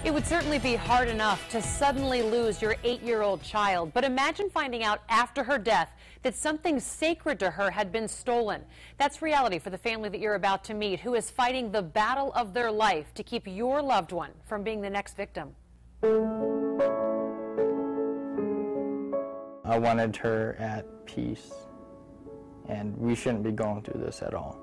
It would certainly be hard enough to suddenly lose your 8-year-old child, but imagine finding out after her death that something sacred to her had been stolen. That's reality for the family that you're about to meet, who is fighting the battle of their life to keep your loved one from being the next victim. I wanted her at peace, and we shouldn't be going through this at all.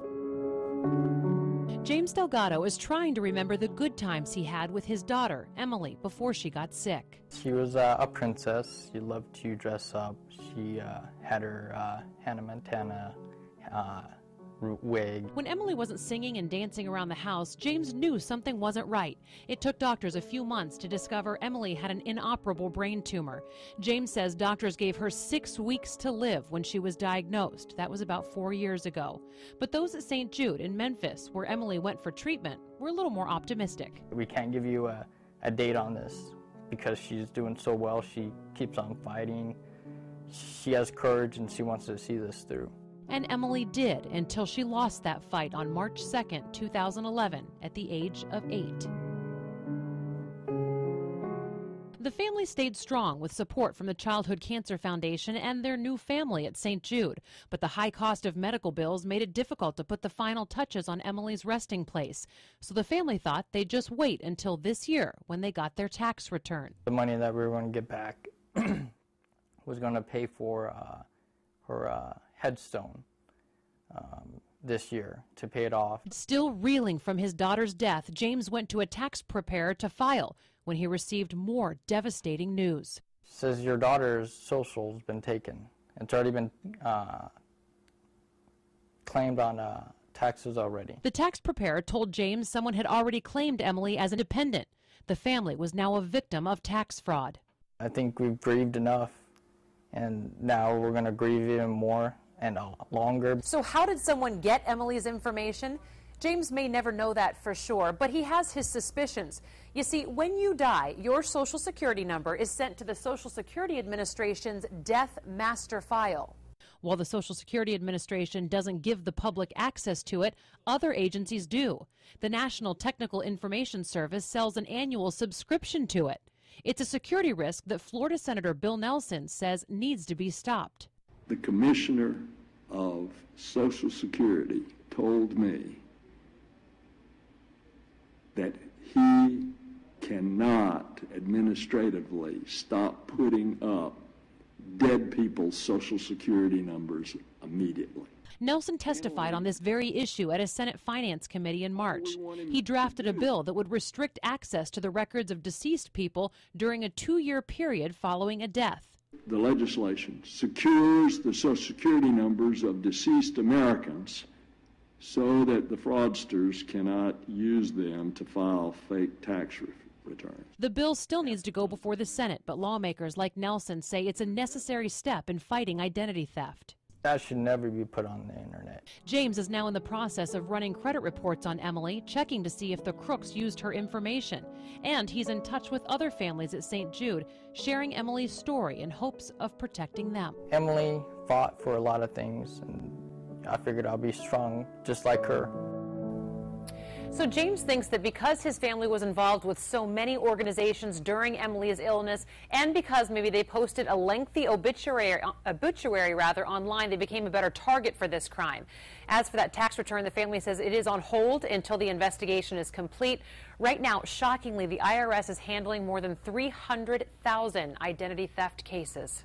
James Delgado is trying to remember the good times he had with his daughter, Emily, before she got sick. She was a princess. She loved to dress up. She had her Hannah Montana wig. When Emily wasn't singing and dancing around the house, James knew something wasn't right. It took doctors a few months to discover Emily had an inoperable brain tumor. James says doctors gave her 6 weeks to live when she was diagnosed. That was about 4 years ago. But those at St. Jude in Memphis, where Emily went for treatment, were a little more optimistic. We can't give you a date on this because she's doing so well. She keeps on fighting. She has courage and she wants to see this through. And Emily did, until she lost that fight on March 2nd, 2011, at the age of 8. The family stayed strong with support from the Childhood Cancer Foundation and their new family at St. Jude. But the high cost of medical bills made it difficult to put the final touches on Emily's resting place. So the family thought they'd just wait until this year when they got their tax return. The money that we were going to get back was going to pay for her headstone this year to pay it off. Still reeling from his daughter's death, James went to a tax preparer to file when he received more devastating news. It says your daughter's social's been taken. It's already been claimed on taxes already. The tax preparer told James someone had already claimed Emily as a dependent. The family was now a victim of tax fraud. I think we've grieved enough, and now we're going to grieve even more and longer. So how did someone get Emily's information? James may never know that for sure, but he has his suspicions. You see, when you die, your Social Security number is sent to the Social Security Administration's Death Master File. While the Social Security Administration doesn't give the public access to it, other agencies do. The National Technical Information Service sells an annual subscription to it. It's a security risk that Florida Senator Bill Nelson says needs to be stopped. The Commissioner of Social Security told me that he cannot administratively stop putting up dead people's Social Security numbers immediately. Nelson testified on this very issue at a Senate Finance Committee in March. He drafted a bill that would restrict access to the records of deceased people during a 2-year period following a death. The legislation secures the Social Security numbers of deceased Americans so that the fraudsters cannot use them to file fake tax returns. The bill still needs to go before the Senate, but lawmakers like Nelson say it's a necessary step in fighting identity theft. That should never be put on the internet. James is now in the process of running credit reports on Emily, checking to see if the Crooks used her information. And he's in touch with other families at St. Jude, sharing Emily's story in hopes of protecting them. Emily fought for a lot of things, and I figured I'll be strong just like her. So James thinks that because his family was involved with so many organizations during Emily's illness, and because maybe they posted a lengthy obituary online, they became a better target for this crime. As for that tax return, the family says it is on hold until the investigation is complete. Right now, shockingly, the IRS is handling more than 300,000 identity theft cases.